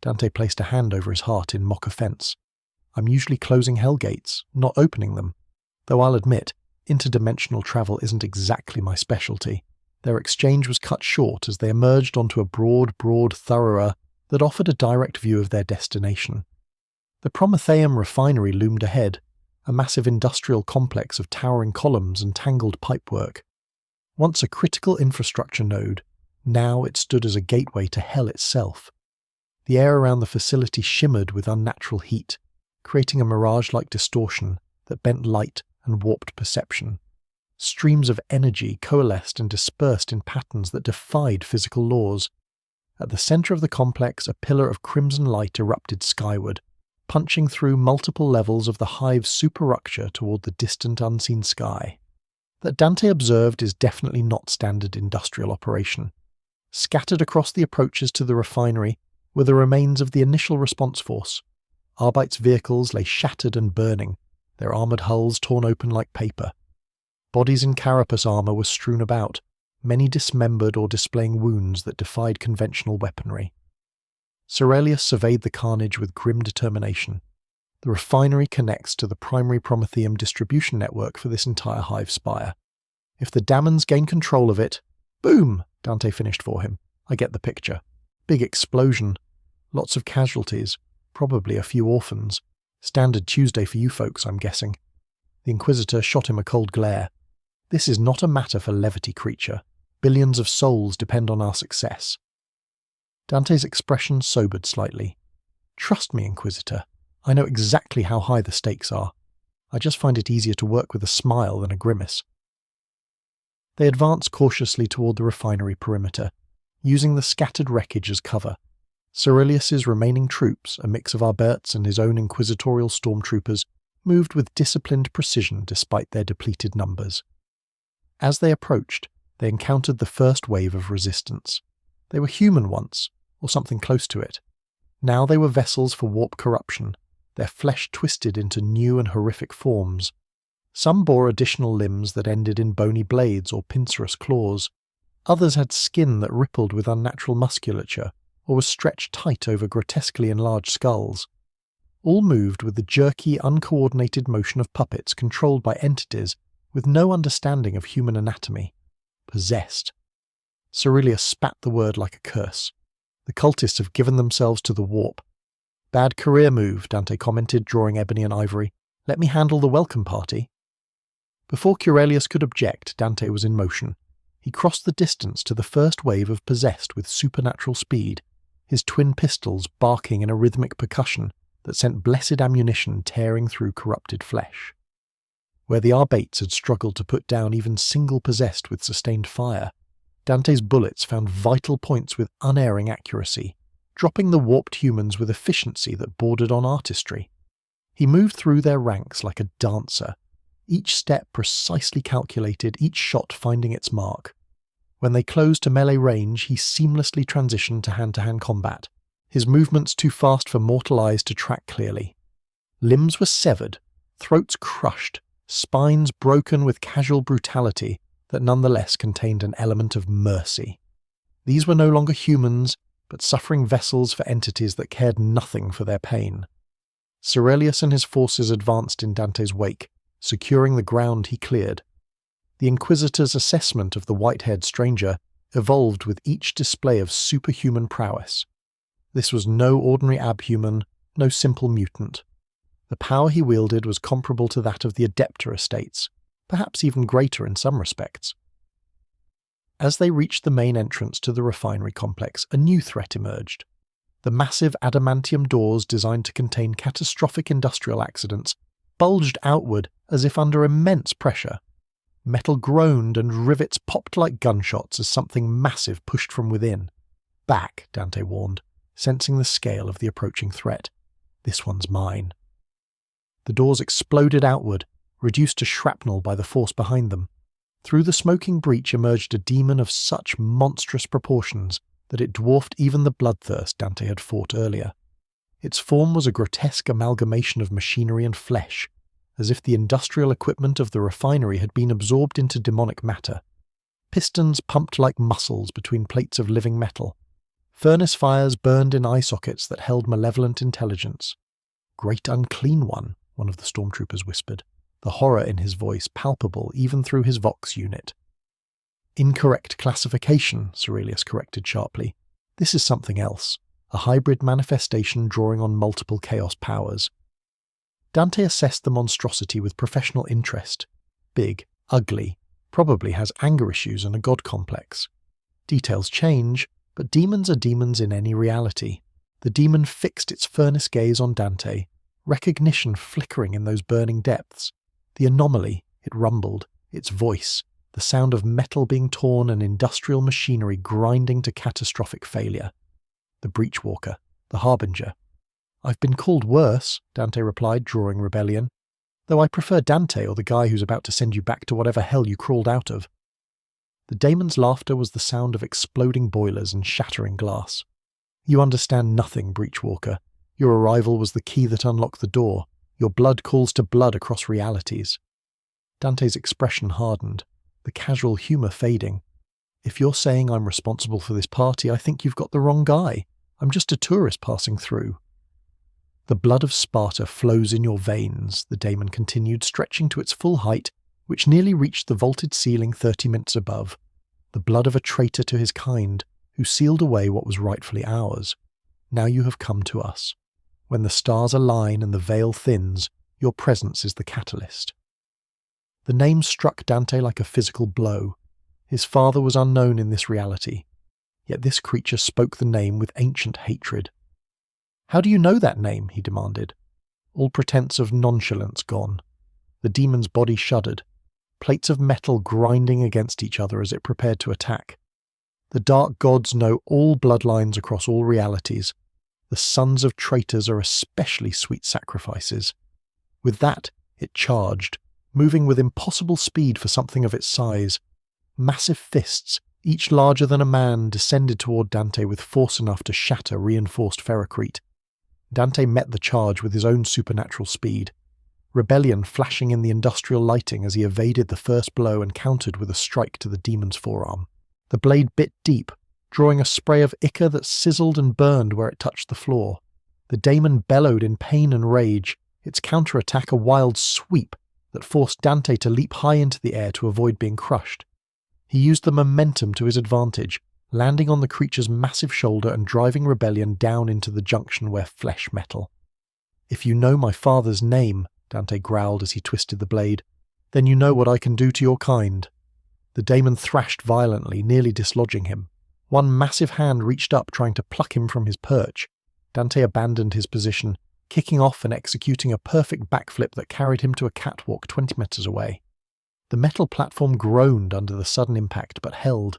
Dante placed a hand over his heart in mock offence. I'm usually closing hell gates, not opening them. Though I'll admit, interdimensional travel isn't exactly my specialty. Their exchange was cut short as they emerged onto a broad thorough that offered a direct view of their destination. The Prometheum refinery loomed ahead, a massive industrial complex of towering columns and tangled pipework. Once a critical infrastructure node, now it stood as a gateway to hell itself. The air around the facility shimmered with unnatural heat, creating a mirage-like distortion that bent light and warped perception. Streams of energy coalesced and dispersed in patterns that defied physical laws. At the center of the complex, a pillar of crimson light erupted skyward, punching through multiple levels of the hive's superstructure toward the distant unseen sky. That Dante observed is definitely not standard industrial operation. Scattered across the approaches to the refinery were the remains of the initial response force. Arbite's vehicles lay shattered and burning, their armoured hulls torn open like paper. Bodies in carapace armour were strewn about, many dismembered or displaying wounds that defied conventional weaponry. Cerilius surveyed the carnage with grim determination. The refinery connects to the primary Prometheum distribution network for this entire hive spire. If the Damons gain control of it— Boom! Dante finished for him. I get the picture. Big explosion. Lots of casualties. Probably a few orphans. Standard Tuesday for you folks, I'm guessing. The Inquisitor shot him a cold glare. This is not a matter for levity, creature. Billions of souls depend on our success. Dante's expression sobered slightly. Trust me, Inquisitor. I know exactly how high the stakes are. I just find it easier to work with a smile than a grimace. They advanced cautiously toward the refinery perimeter, using the scattered wreckage as cover. Cerilius's remaining troops, a mix of Arbetes and his own inquisitorial stormtroopers, moved with disciplined precision despite their depleted numbers. As they approached, they encountered the first wave of resistance. They were human once, or something close to it. Now they were vessels for warp corruption, their flesh twisted into new and horrific forms. Some bore additional limbs that ended in bony blades or pincerous claws. Others had skin that rippled with unnatural musculature, or was stretched tight over grotesquely enlarged skulls. All moved with the jerky, uncoordinated motion of puppets controlled by entities with no understanding of human anatomy. Possessed. Cerilius spat the word like a curse. The cultists have given themselves to the warp. Bad career move, Dante commented, drawing ebony and ivory. Let me handle the welcome party. Before Curelius could object, Dante was in motion. He crossed the distance to the first wave of possessed with supernatural speed, his twin pistols barking in a rhythmic percussion that sent blessed ammunition tearing through corrupted flesh. Where the Arbetes had struggled to put down even single possessed with sustained fire, Dante's bullets found vital points with unerring accuracy, dropping the warped humans with efficiency that bordered on artistry. He moved through their ranks like a dancer, each step precisely calculated, each shot finding its mark. When they closed to melee range, he seamlessly transitioned to hand-to-hand combat, his movements too fast for mortal eyes to track clearly. Limbs were severed, throats crushed, spines broken with casual brutality that nonetheless contained an element of mercy. These were no longer humans, but suffering vessels for entities that cared nothing for their pain. Cerilius and his forces advanced in Dante's wake, securing the ground he cleared. The Inquisitor's assessment of the white-haired stranger evolved with each display of superhuman prowess. This was no ordinary abhuman, no simple mutant. The power he wielded was comparable to that of the Adepta estates, perhaps even greater in some respects. As they reached the main entrance to the refinery complex, a new threat emerged. The massive adamantium doors designed to contain catastrophic industrial accidents bulged outward as if under immense pressure. Metal groaned and rivets popped like gunshots as something massive pushed from within. Back, Dante warned, sensing the scale of the approaching threat. This one's mine. The doors exploded outward, reduced to shrapnel by the force behind them. Through the smoking breach emerged a demon of such monstrous proportions that it dwarfed even the bloodthirst Dante had fought earlier. Its form was a grotesque amalgamation of machinery and flesh, as if the industrial equipment of the refinery had been absorbed into demonic matter. Pistons pumped like muscles between plates of living metal. Furnace fires burned in eye sockets that held malevolent intelligence. "Great unclean one," one of the stormtroopers whispered, the horror in his voice palpable even through his Vox unit. "Incorrect classification," Cerelius corrected sharply. "This is something else, a hybrid manifestation drawing on multiple chaos powers." Dante assessed the monstrosity with professional interest. Big, ugly, probably has anger issues and a god complex. Details change, but demons are demons in any reality. The demon fixed its furnace gaze on Dante, recognition flickering in those burning depths. The anomaly, it rumbled, its voice, the sound of metal being torn and industrial machinery grinding to catastrophic failure. The breachwalker, the harbinger. "I've been called worse," Dante replied, drawing rebellion. "Though I prefer Dante or the guy who's about to send you back to whatever hell you crawled out of." The daemon's laughter was the sound of exploding boilers and shattering glass. "You understand nothing, breachwalker. Your arrival was the key that unlocked the door. Your blood calls to blood across realities." Dante's expression hardened, the casual humour fading. "If you're saying I'm responsible for this party, I think you've got the wrong guy. I'm just a tourist passing through." "The blood of Sparta flows in your veins," the daemon continued, stretching to its full height, which nearly reached the vaulted ceiling 30 minutes above. "The blood of a traitor to his kind, who sealed away what was rightfully ours. Now you have come to us. When the stars align and the veil thins, your presence is the catalyst." The name struck Dante like a physical blow. His father was unknown in this reality, yet this creature spoke the name with ancient hatred. "How do you know that name?" he demanded. All pretense of nonchalance gone. The demon's body shuddered, plates of metal grinding against each other as it prepared to attack. "The dark gods know all bloodlines across all realities. The sons of traitors are especially sweet sacrifices." With that, it charged, moving with impossible speed for something of its size. Massive fists, each larger than a man, descended toward Dante with force enough to shatter reinforced ferrocrete. Dante met the charge with his own supernatural speed, rebellion flashing in the industrial lighting as he evaded the first blow and countered with a strike to the demon's forearm. The blade bit deep, drawing a spray of ichor that sizzled and burned where it touched the floor. The daemon bellowed in pain and rage, its counterattack a wild sweep that forced Dante to leap high into the air to avoid being crushed. He used the momentum to his advantage, landing on the creature's massive shoulder and driving rebellion down into the junction where flesh met. "If you know my father's name," Dante growled as he twisted the blade, "then you know what I can do to your kind." The daemon thrashed violently, nearly dislodging him. One massive hand reached up, trying to pluck him from his perch. Dante abandoned his position, kicking off and executing a perfect backflip that carried him to a catwalk 20 meters away. The metal platform groaned under the sudden impact, but held.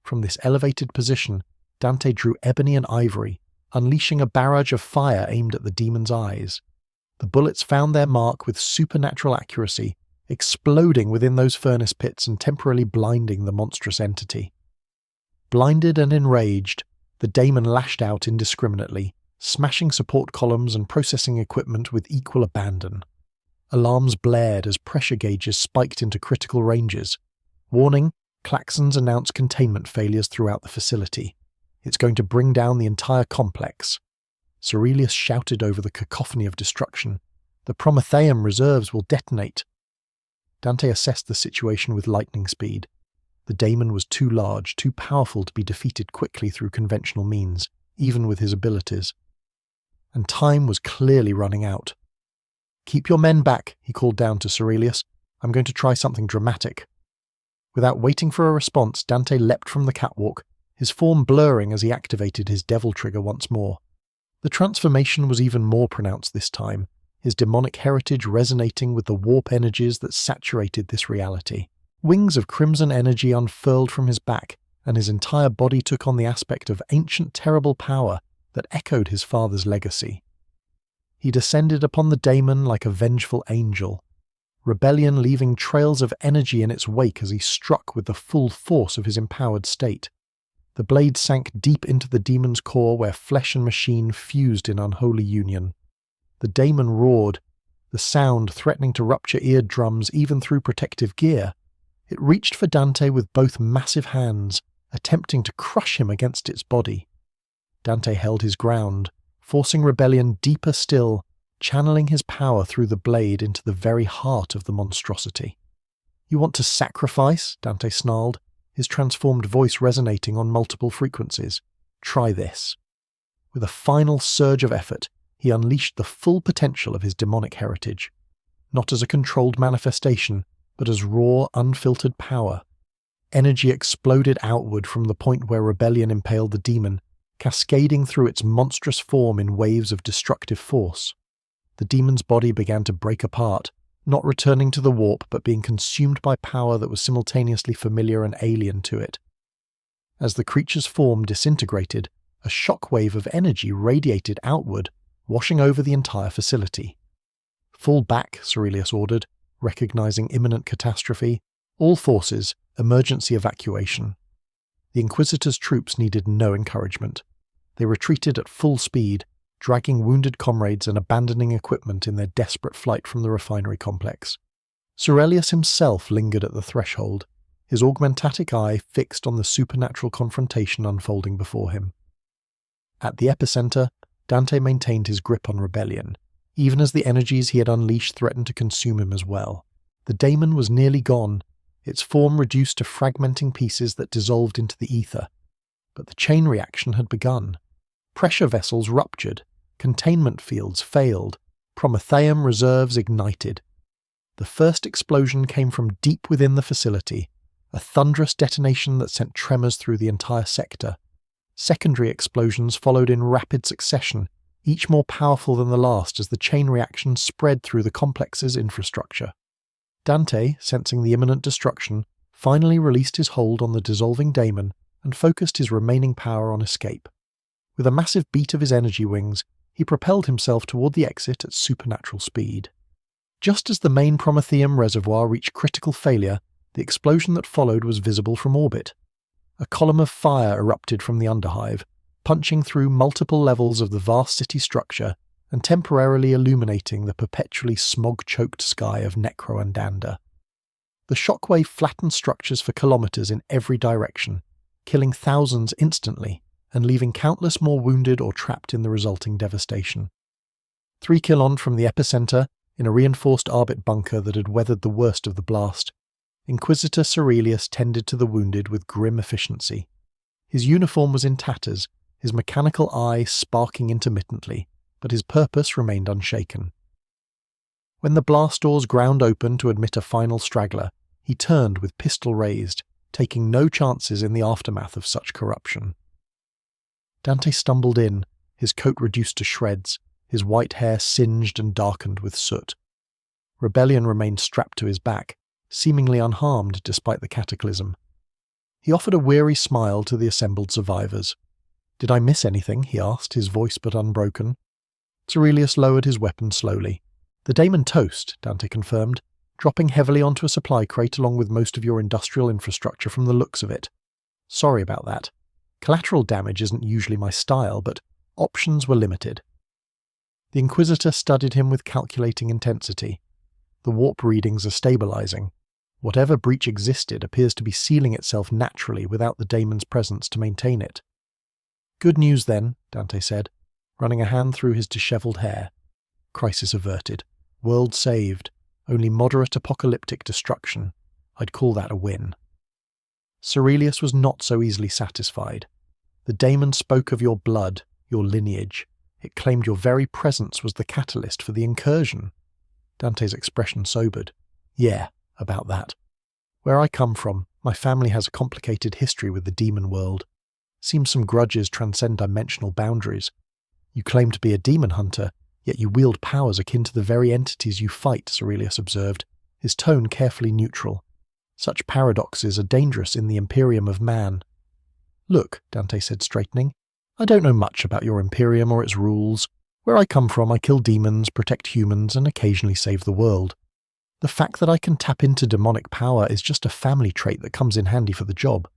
From this elevated position, Dante drew ebony and ivory, unleashing a barrage of fire aimed at the demon's eyes. The bullets found their mark with supernatural accuracy, exploding within those furnace pits and temporarily blinding the monstrous entity. Blinded and enraged, the daemon lashed out indiscriminately, smashing support columns and processing equipment with equal abandon. Alarms blared as pressure gauges spiked into critical ranges. Warning, klaxons announced containment failures throughout the facility. It's going to bring down the entire complex. Cerelius shouted over the cacophony of destruction. "The Prometheum reserves will detonate." Dante assessed the situation with lightning speed. The daemon was too large, too powerful to be defeated quickly through conventional means, even with his abilities. And time was clearly running out. "Keep your men back," he called down to Cerelius. "I'm going to try something dramatic." Without waiting for a response, Dante leapt from the catwalk, his form blurring as he activated his devil trigger once more. The transformation was even more pronounced this time, his demonic heritage resonating with the warp energies that saturated this reality. Wings of crimson energy unfurled from his back, and his entire body took on the aspect of ancient terrible power that echoed his father's legacy. He descended upon the daemon like a vengeful angel, rebellion leaving trails of energy in its wake as he struck with the full force of his empowered state. The blade sank deep into the demon's core where flesh and machine fused in unholy union. The daemon roared, the sound threatening to rupture eardrums even through protective gear. It reached for Dante with both massive hands, attempting to crush him against its body. Dante held his ground, forcing rebellion deeper still, channeling his power through the blade into the very heart of the monstrosity. "You want to sacrifice?" Dante snarled, his transformed voice resonating on multiple frequencies. "Try this." With a final surge of effort, he unleashed the full potential of his demonic heritage, not as a controlled manifestation, but as raw, unfiltered power. Energy exploded outward from the point where rebellion impaled the demon, cascading through its monstrous form in waves of destructive force. The demon's body began to break apart, not returning to the warp but being consumed by power that was simultaneously familiar and alien to it. As the creature's form disintegrated, a shockwave of energy radiated outward, washing over the entire facility. "Fall back," Cerilius ordered, recognizing imminent catastrophe. "All forces, emergency evacuation." The Inquisitor's troops needed no encouragement. They retreated at full speed, dragging wounded comrades and abandoning equipment in their desperate flight from the refinery complex. Cerilius himself lingered at the threshold, his augmentatic eye fixed on the supernatural confrontation unfolding before him. At the epicenter, Dante maintained his grip on rebellion, even as the energies he had unleashed threatened to consume him as well. The daemon was nearly gone, its form reduced to fragmenting pieces that dissolved into the ether. But the chain reaction had begun. Pressure vessels ruptured, containment fields failed, Prometheum reserves ignited. The first explosion came from deep within the facility, a thunderous detonation that sent tremors through the entire sector. Secondary explosions followed in rapid succession, each more powerful than the last as the chain reaction spread through the complex's infrastructure. Dante, sensing the imminent destruction, finally released his hold on the dissolving daemon and focused his remaining power on escape. With a massive beat of his energy wings, he propelled himself toward the exit at supernatural speed. Just as the main Prometheum reservoir reached critical failure, the explosion that followed was visible from orbit. A column of fire erupted from the underhive, punching through multiple levels of the vast city structure and temporarily illuminating the perpetually smog-choked sky of Necro-Andanda. The shockwave flattened structures for kilometers in every direction, killing thousands instantly and leaving countless more wounded or trapped in the resulting devastation. 3 kilon from the epicenter, in a reinforced Arbit bunker that had weathered the worst of the blast, Inquisitor Cerilius tended to the wounded with grim efficiency. His uniform was in tatters, his mechanical eye sparking intermittently, but his purpose remained unshaken. When the blast doors ground open to admit a final straggler, he turned with pistol raised, taking no chances in the aftermath of such corruption. Dante stumbled in, his coat reduced to shreds, his white hair singed and darkened with soot. Rebellion remained strapped to his back, seemingly unharmed despite the cataclysm. He offered a weary smile to the assembled survivors. "Did I miss anything?" he asked, his voice but unbroken. Cerilius lowered his weapon slowly. "The daemon toast," Dante confirmed, "dropping heavily onto a supply crate along with most of your industrial infrastructure from the looks of it. Sorry about that. Collateral damage isn't usually my style, but options were limited." The Inquisitor studied him with calculating intensity. The warp readings are stabilizing. Whatever breach existed appears to be sealing itself naturally without the daemon's presence to maintain it. "Good news then," Dante said, running a hand through his disheveled hair. "Crisis averted. World saved. Only moderate apocalyptic destruction. I'd call that a win." Cerilius was not so easily satisfied. The daemon spoke of your blood, your lineage. It claimed your very presence was the catalyst for the incursion. Dante's expression sobered. "Yeah, about that. Where I come from, my family has a complicated history with the demon world. Seems some grudges transcend dimensional boundaries. You claim to be a demon hunter, yet you wield powers akin to the very entities you fight," Cerilius observed, his tone carefully neutral. "Such paradoxes are dangerous in the Imperium of man." "Look," Dante said, straightening, "I don't know much about your Imperium or its rules. Where I come from, I kill demons, protect humans, and occasionally save the world. The fact that I can tap into demonic power is just a family trait that comes in handy for the job."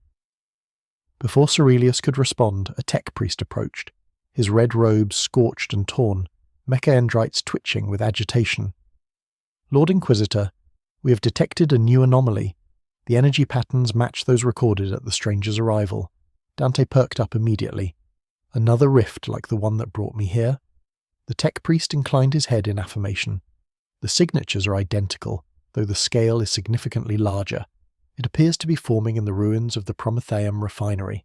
Before Cerelius could respond, a tech priest approached, his red robes scorched and torn, mecha-endrites twitching with agitation. "Lord Inquisitor, we have detected a new anomaly. The energy patterns match those recorded at the stranger's arrival." Dante perked up immediately. "Another rift like the one that brought me here?" The tech priest inclined his head in affirmation. "The signatures are identical, though the scale is significantly larger. It appears to be forming in the ruins of the Prometheum refinery."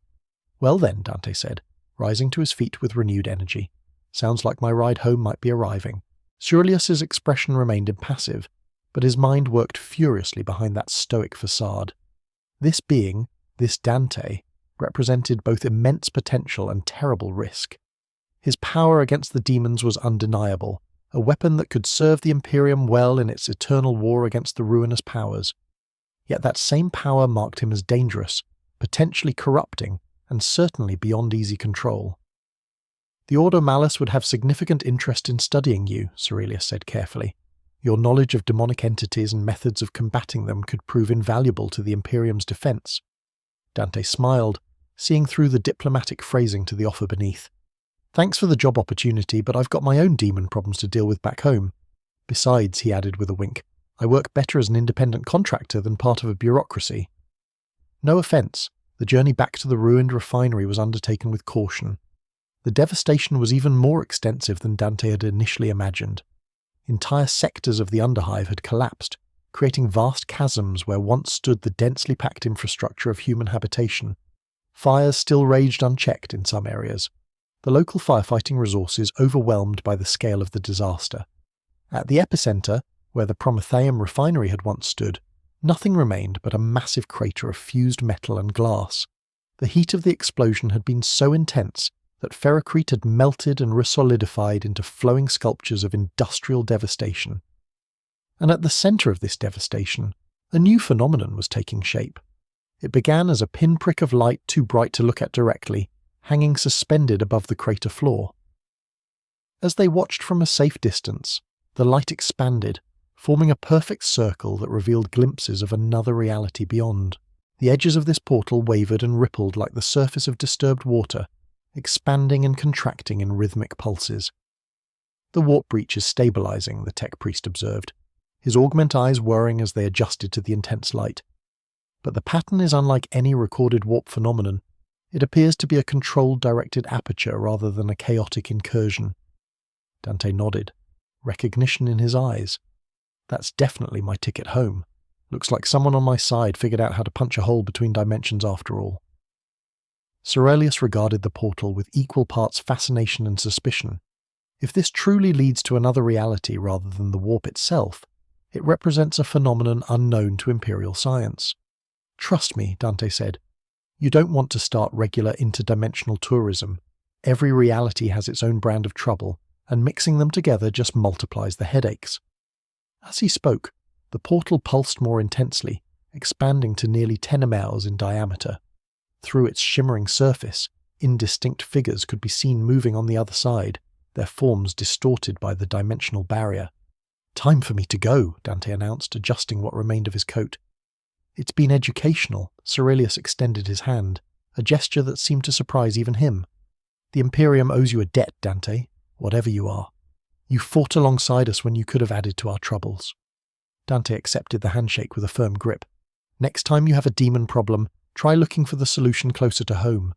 "Well then," Dante said, rising to his feet with renewed energy. "Sounds like my ride home might be arriving." Cerelius's expression remained impassive, but his mind worked furiously behind that stoic facade. This being, this Dante, represented both immense potential and terrible risk. His power against the demons was undeniable, a weapon that could serve the Imperium well in its eternal war against the ruinous powers. Yet that same power marked him as dangerous, potentially corrupting, and certainly beyond easy control. "The Ordo Malus would have significant interest in studying you," Cerelius said carefully. "Your knowledge of demonic entities and methods of combating them could prove invaluable to the Imperium's defense." Dante smiled, seeing through the diplomatic phrasing to the offer beneath. "Thanks for the job opportunity, but I've got my own demon problems to deal with back home. Besides," he added with a wink, "I work better as an independent contractor than part of a bureaucracy." No offence, the journey back to the ruined refinery was undertaken with caution. The devastation was even more extensive than Dante had initially imagined. Entire sectors of the Underhive had collapsed, creating vast chasms where once stood the densely packed infrastructure of human habitation. Fires still raged unchecked in some areas, the local firefighting resources overwhelmed by the scale of the disaster. At the epicenter, where the Prometheum refinery had once stood, nothing remained but a massive crater of fused metal and glass. The heat of the explosion had been so intense that ferrocrete had melted and resolidified into flowing sculptures of industrial devastation. And at the center of this devastation, a new phenomenon was taking shape. It began as a pinprick of light too bright to look at directly, hanging suspended above the crater floor. As they watched from a safe distance, the light expanded, forming a perfect circle that revealed glimpses of another reality beyond. The edges of this portal wavered and rippled like the surface of disturbed water, expanding and contracting in rhythmic pulses. "The warp breach is stabilizing," the tech priest observed, his augment eyes whirring as they adjusted to the intense light. "But the pattern is unlike any recorded warp phenomenon. It appears to be a controlled directed aperture rather than a chaotic incursion." Dante nodded, recognition in his eyes. "That's definitely my ticket home. Looks like someone on my side figured out how to punch a hole between dimensions after all." Cerelius regarded the portal with equal parts fascination and suspicion. If this truly leads to another reality rather than the warp itself, it represents a phenomenon unknown to Imperial science. "Trust me," Dante said. "You don't want to start regular interdimensional tourism. Every reality has its own brand of trouble, and mixing them together just multiplies the headaches." As he spoke, the portal pulsed more intensely, expanding to nearly 10 miles in diameter. Through its shimmering surface, indistinct figures could be seen moving on the other side, their forms distorted by the dimensional barrier. "Time for me to go," Dante announced, adjusting what remained of his coat. "It's been educational." Cerelius extended his hand, a gesture that seemed to surprise even him. "The Imperium owes you a debt, Dante, whatever you are. You fought alongside us when you could have added to our troubles." Dante accepted the handshake with a firm grip. "Next time you have a demon problem, try looking for the solution closer to home.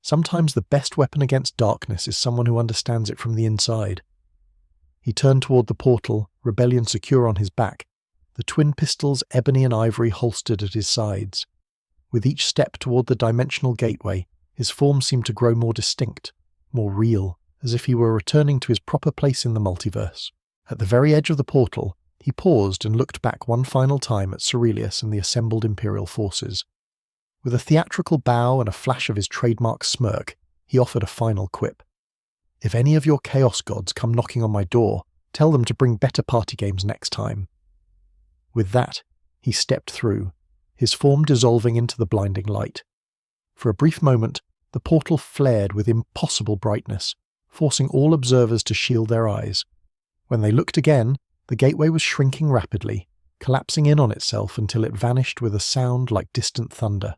Sometimes the best weapon against darkness is someone who understands it from the inside." He turned toward the portal, rebellion secure on his back, the twin pistols ebony and ivory holstered at his sides. With each step toward the dimensional gateway, his form seemed to grow more distinct, more real, as if he were returning to his proper place in the multiverse. At the very edge of the portal, he paused and looked back one final time at Cerelius and the assembled Imperial forces. With a theatrical bow and a flash of his trademark smirk, he offered a final quip. "If any of your Chaos Gods come knocking on my door, tell them to bring better party games next time." With that, he stepped through, his form dissolving into the blinding light. For a brief moment, the portal flared with impossible brightness, forcing all observers to shield their eyes. When they looked again, the gateway was shrinking rapidly, collapsing in on itself until it vanished with a sound like distant thunder.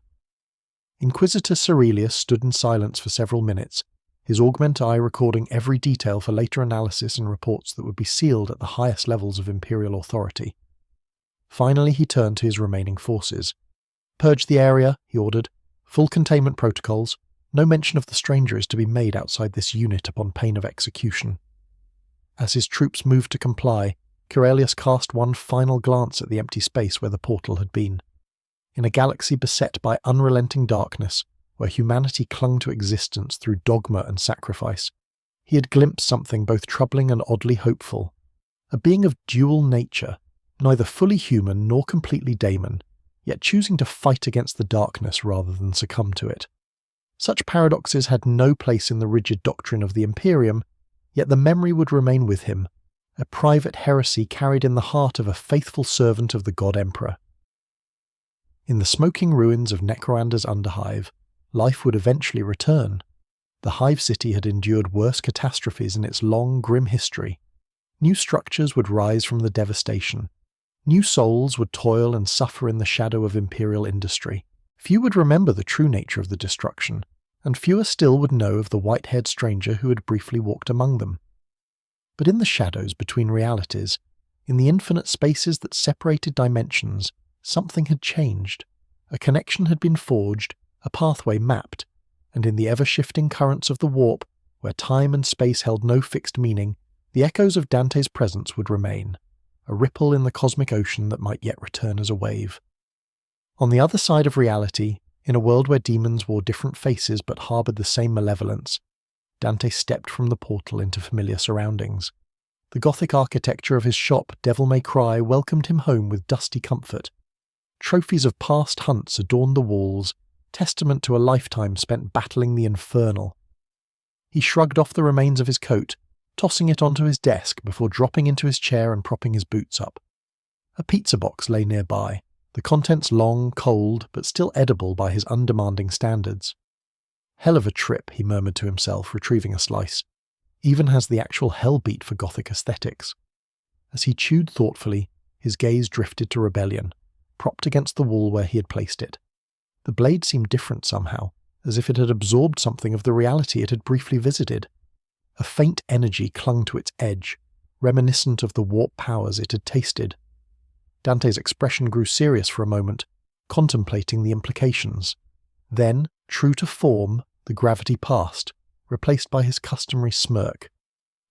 Inquisitor Cerelius stood in silence for several minutes, his augment eye recording every detail for later analysis and reports that would be sealed at the highest levels of Imperial authority. Finally, he turned to his remaining forces. "Purge the area," he ordered. "Full containment protocols. No mention of the stranger is to be made outside this unit upon pain of execution." As his troops moved to comply, Corellius cast one final glance at the empty space where the portal had been. In a galaxy beset by unrelenting darkness, where humanity clung to existence through dogma and sacrifice, he had glimpsed something both troubling and oddly hopeful. A being of dual nature, neither fully human nor completely daemon, yet choosing to fight against the darkness rather than succumb to it. Such paradoxes had no place in the rigid doctrine of the Imperium, yet the memory would remain with him, a private heresy carried in the heart of a faithful servant of the God Emperor. In the smoking ruins of Necroander's underhive, life would eventually return. The hive city had endured worse catastrophes in its long, grim history. New structures would rise from the devastation. New souls would toil and suffer in the shadow of imperial industry. Few would remember the true nature of the destruction, and fewer still would know of the white-haired stranger who had briefly walked among them. But in the shadows between realities, in the infinite spaces that separated dimensions, something had changed. A connection had been forged, a pathway mapped, and in the ever-shifting currents of the warp, where time and space held no fixed meaning, the echoes of Dante's presence would remain, a ripple in the cosmic ocean that might yet return as a wave. On the other side of reality, in a world where demons wore different faces but harboured the same malevolence, Dante stepped from the portal into familiar surroundings. The Gothic architecture of his shop, Devil May Cry, welcomed him home with dusty comfort. Trophies of past hunts adorned the walls, testament to a lifetime spent battling the infernal. He shrugged off the remains of his coat, tossing it onto his desk before dropping into his chair and propping his boots up. A pizza box lay nearby, the contents long, cold, but still edible by his undemanding standards. "Hell of a trip," he murmured to himself, retrieving a slice. "Even has the actual hell beat for Gothic aesthetics." As he chewed thoughtfully, his gaze drifted to Rebellion, propped against the wall where he had placed it. The blade seemed different somehow, as if it had absorbed something of the reality it had briefly visited. A faint energy clung to its edge, reminiscent of the warp powers it had tasted. Dante's expression grew serious for a moment, contemplating the implications. Then, true to form, the gravity passed, replaced by his customary smirk.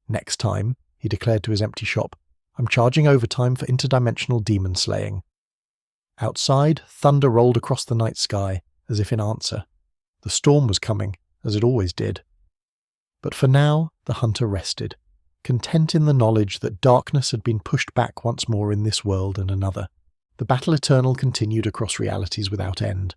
"Next time," he declared to his empty shop, "I'm charging overtime for interdimensional demon slaying." Outside, thunder rolled across the night sky, as if in answer. The storm was coming, as it always did. But for now, the hunter rested, content in the knowledge that darkness had been pushed back once more in this world and another. The battle eternal continued across realities without end.